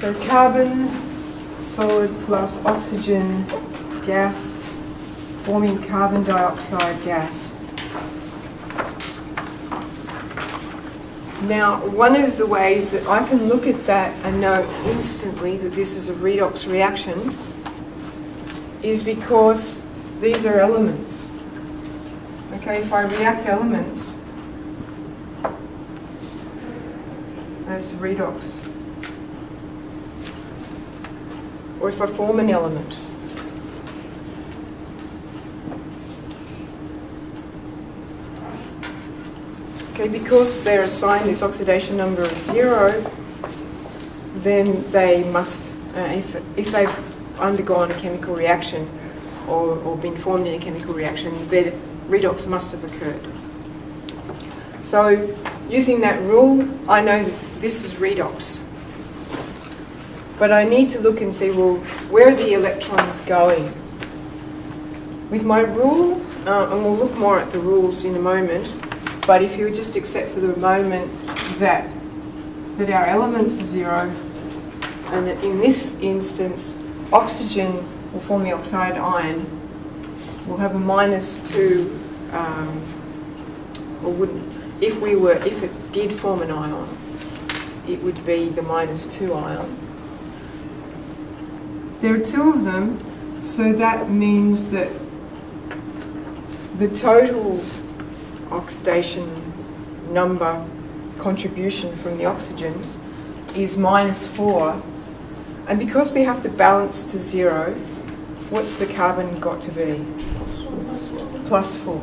So carbon solid plus oxygen gas forming carbon dioxide gas. Now, one of the ways that I can look at that and know instantly that this is a redox reaction is because these are elements. Okay, if I react elements as redox, or if I form an element, okay, because they're assigned this oxidation number of 0, then they must, if they've undergone a chemical reaction or been formed in a chemical reaction, their redox must have occurred. So using that rule, I know that this is redox. But I need to look and see, well, where are the electrons going? With my rule, and we'll look more at the rules in a moment, but if you just accept for the moment that our elements are 0, and that in this instance, oxygen will form the oxide ion, we'll have a -2, or wouldn't, if it did form an ion, it would be the -2 ion. There are 2 of them, so that means that the total oxidation number contribution from the oxygens is -4. And because we have to balance to 0, what's the carbon got to be? +4.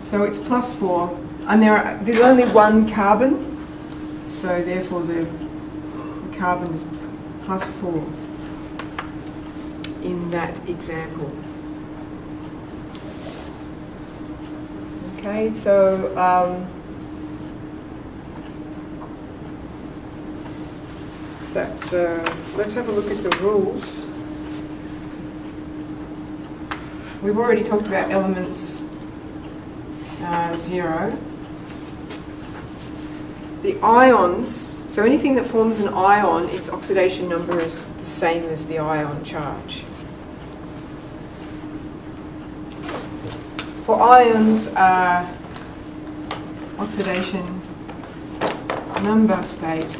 So it's +4, and there's only one carbon, so therefore the carbon is +4 in that example. Okay, so let's have a look at the rules. We've already talked about elements 0. The ions, so anything that forms an ion, its oxidation number is the same as the ion charge. For ions, oxidation number state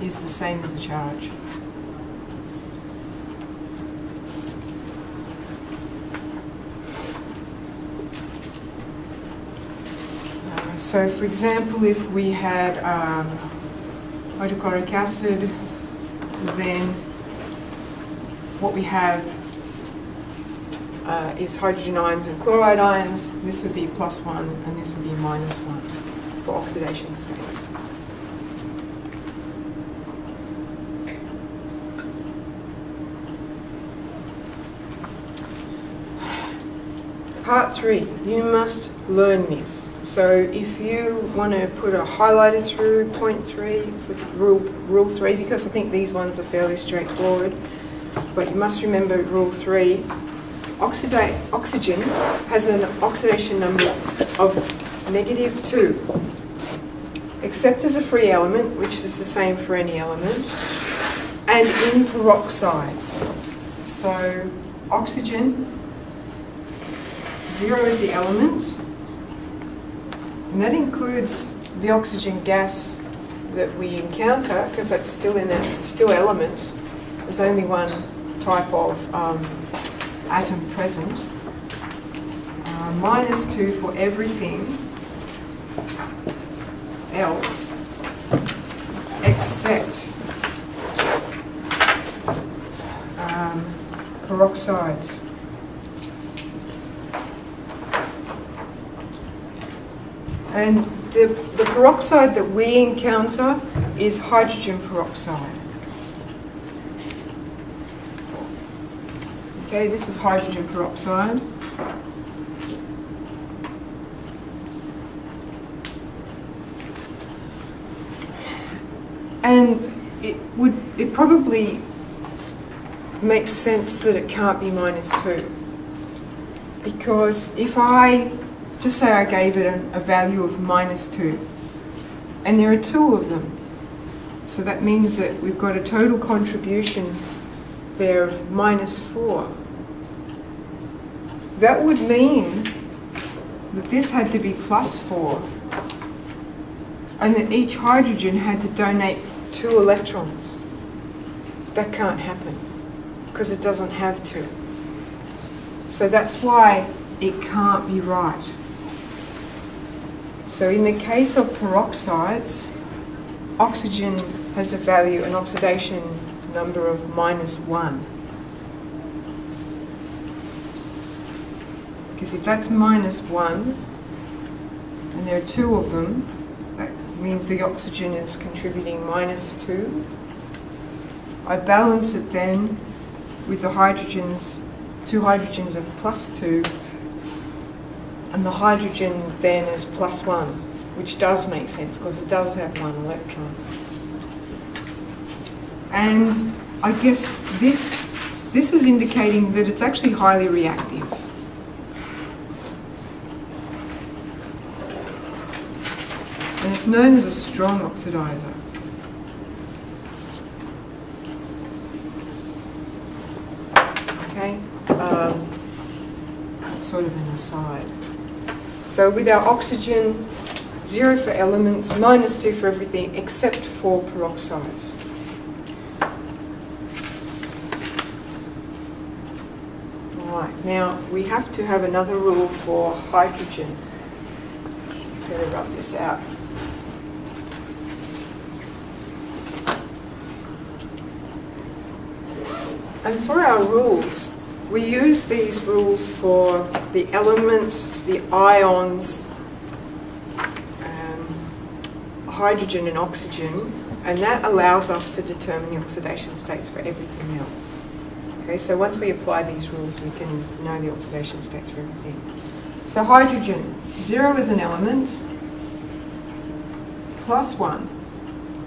is the same as the charge. So for example, if we had hydrochloric acid, then what we have is hydrogen ions and chloride ions. This would be +1 and this would be -1 for oxidation states. Part 3, you must learn this. So if you want to put a highlighter through point 3 for rule 3, because I think these ones are fairly straightforward, but you must remember rule 3. Oxygen has an oxidation number of -2, except as a free element, which is the same for any element, and in peroxides. So oxygen, 0 is the element, and that includes the oxygen gas that we encounter, because that's still still element. There's only one type of atom present. -2 for everything else except peroxides. And the peroxide that we encounter is hydrogen peroxide. Okay, this is hydrogen peroxide. And it probably makes sense that it can't be -2. Because if I, just say I gave it a value of -2, and there are 2 of them, So that means that we've got a total contribution there of -4. That would mean that this had to be +4, and that each hydrogen had to donate 2 electrons. That can't happen, because it doesn't have to. So that's why it can't be right. So in the case of peroxides, oxygen has a value, an oxidation number of -1. Because if that's -1, and there are 2 of them, that means the oxygen is contributing -2. I balance it then with the hydrogens, 2 hydrogens of +2, and the hydrogen then is +1, which does make sense because it does have 1 electron. And I guess this is indicating that it's actually highly reactive. And it's known as a strong oxidizer. Okay, sort of an aside. So with our oxygen, 0 for elements, -2 for everything except for peroxides. Right, now we have to have another rule for hydrogen. Let's go to rub this out. And for our rules, we use these rules for the elements, the ions, hydrogen and oxygen, and that allows us to determine the oxidation states for everything else. Okay, so once we apply these rules, we can know the oxidation states for everything. So hydrogen, 0 is an element, +1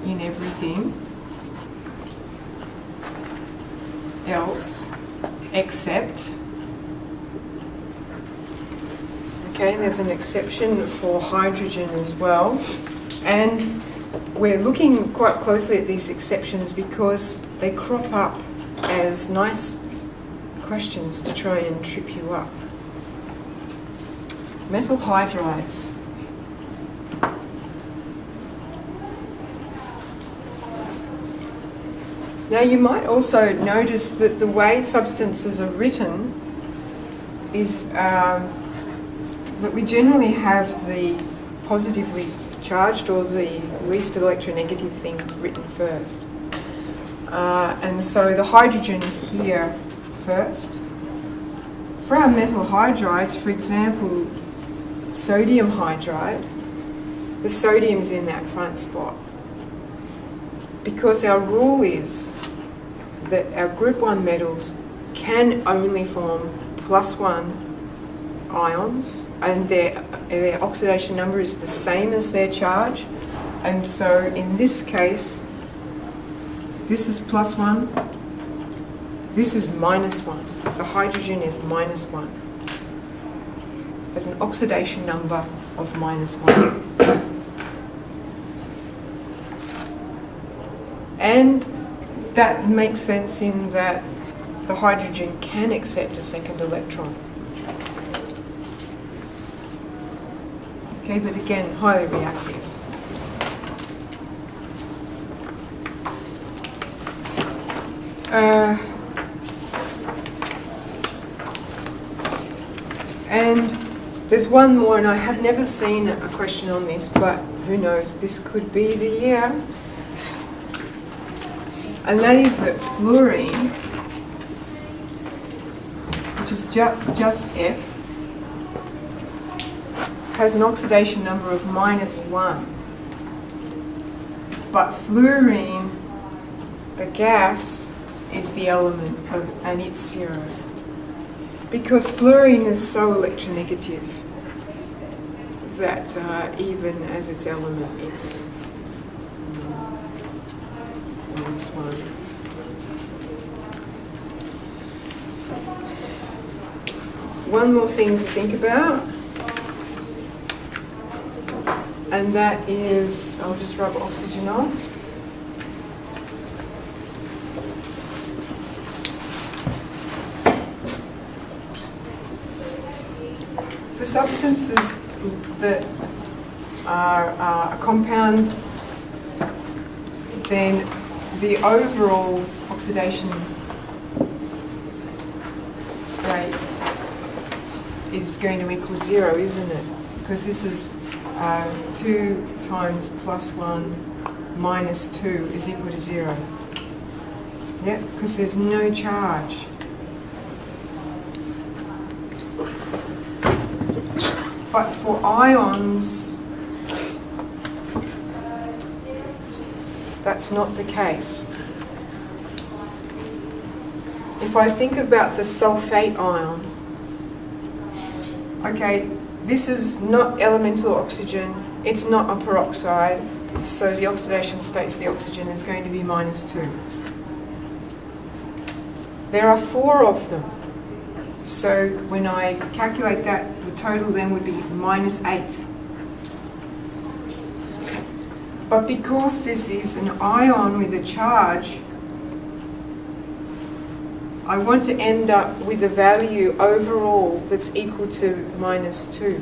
in everything else except, okay, there's an exception for hydrogen as well, and we're looking quite closely at these exceptions because they crop up as nice questions to try and trip you up. Metal hydrides. Now you might also notice that the way substances are written is that we generally have the positively charged or the least electronegative thing written first. And so the hydrogen here first. For our metal hydrides, for example, sodium hydride, the sodium's in that front spot. Because our rule is that our group 1 metals can only form +1 ions, and their oxidation number is the same as their charge. And so in this case, this is +1, this is -1. The hydrogen is -1. There's an oxidation number of -1. And that makes sense in that the hydrogen can accept a second electron. Okay, but again, highly reactive. And there's one more, and I have never seen a question on this, but who knows, this could be the year. And that is that fluorine, which is just F, has an oxidation number of -1. But fluorine, the gas, is the element, and it's 0. Because fluorine is so electronegative that even as its element, it's -1. One more thing to think about, and that is, I'll just rub oxygen off. substances that are a compound, then the overall oxidation state is going to equal 0, isn't it? Because this is 2 times plus 1 minus 2 is equal to 0. Yeah, because there's no charge. But for ions, that's not the case. If I think about the sulfate ion, okay, this is not elemental oxygen, it's not a peroxide, so the oxidation state for the oxygen is going to be minus 2. There are 4 of them, so when I calculate that, the total then would be minus 8. But because this is an ion with a charge, I want to end up with a value overall that's equal to minus 2.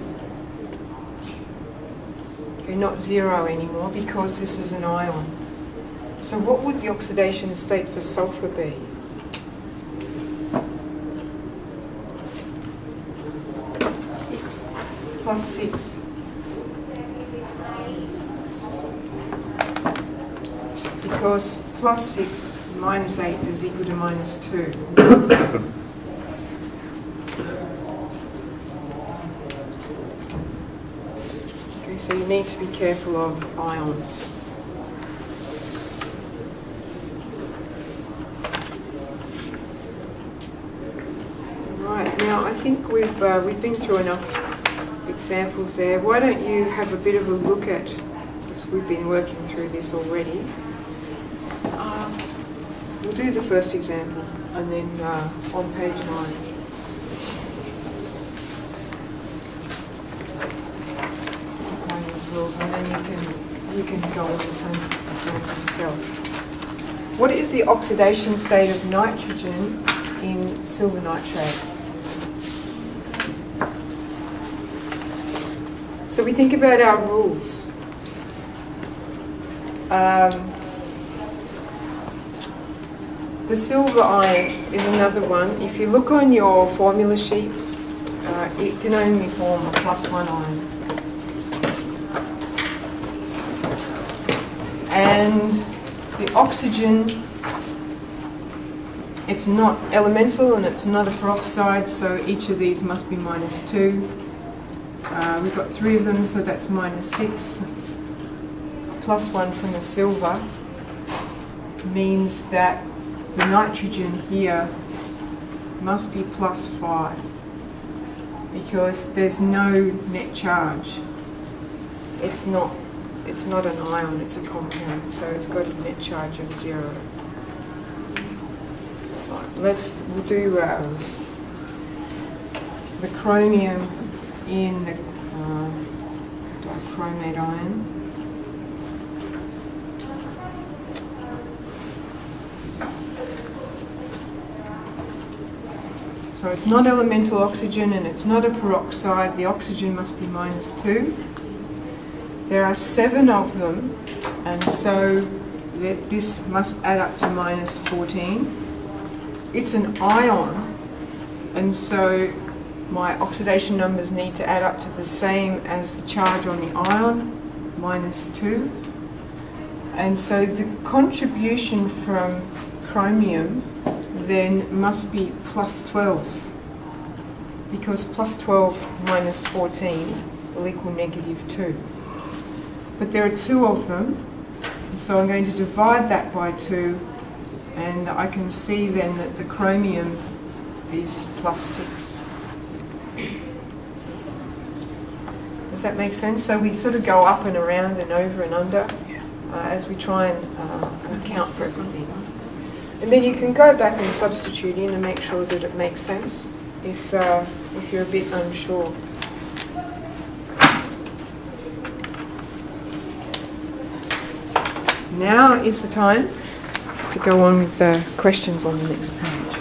Okay, not 0 anymore because this is an ion. So what would the oxidation state for sulfur be? Plus 6. Because plus 6 minus 8 is equal to minus 2. Okay, so you need to be careful of ions. Right, now I think we've been through enough examples there. Why don't you have a bit of a look at, because we've been working through this already. We'll do the first example and then on page 9. Applying these rules, and then you can go over some examples yourself. What is the oxidation state of nitrogen in silver nitrate? So we think about our rules. The silver ion is another one. If you look on your formula sheets, it can only form a plus 1 ion. And the oxygen, it's not elemental and it's not a peroxide, so each of these must be minus 2. We've got 3 of them, so that's minus 6. Plus 1 from the silver means that the nitrogen here must be plus 5 because there's no net charge. It's not an ion, it's a compound, so it's got a net charge of 0. Right, we'll do the chromium in the dichromate ion. So it's not elemental oxygen and it's not a peroxide. The oxygen must be minus 2. There are 7 of them, and so this must add up to minus 14. It's an ion, and so my oxidation numbers need to add up to the same as the charge on the ion, minus 2. And so the contribution from chromium then must be plus 12, because plus 12 minus 14 will equal negative 2. But there are 2 of them, and so I'm going to divide that by 2, and I can see then that the chromium is plus 6. Does that make sense? So we sort of go up and around and over and under as we try and account for everything. And then you can go back and substitute in and make sure that it makes sense if you're a bit unsure. Now is the time to go on with the questions on the next page.